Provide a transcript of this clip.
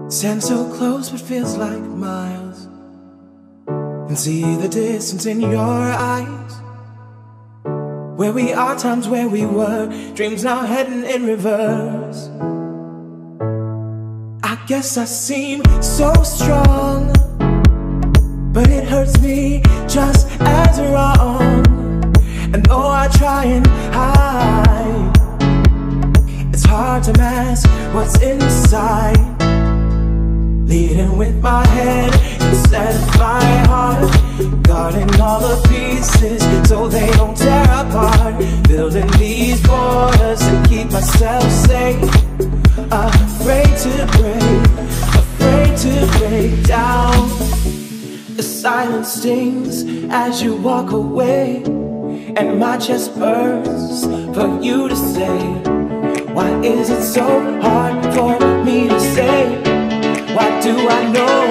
Stand so close but feels like miles, and see the distance in your eyes. Where we are, times where we were, dreams now heading in reverse. I guess I seem so strong, but it hurts me just as wrong. And though I try and hide, it's hard to mask what's inside. Leading with my head instead of my heart, guarding all the pieces so they don't tear apart. Building these borders to keep myself safe. Afraid to break down. The silence stings as you walk away, and my chest burns for you to say. Why is it so hard for me to say? Why do I know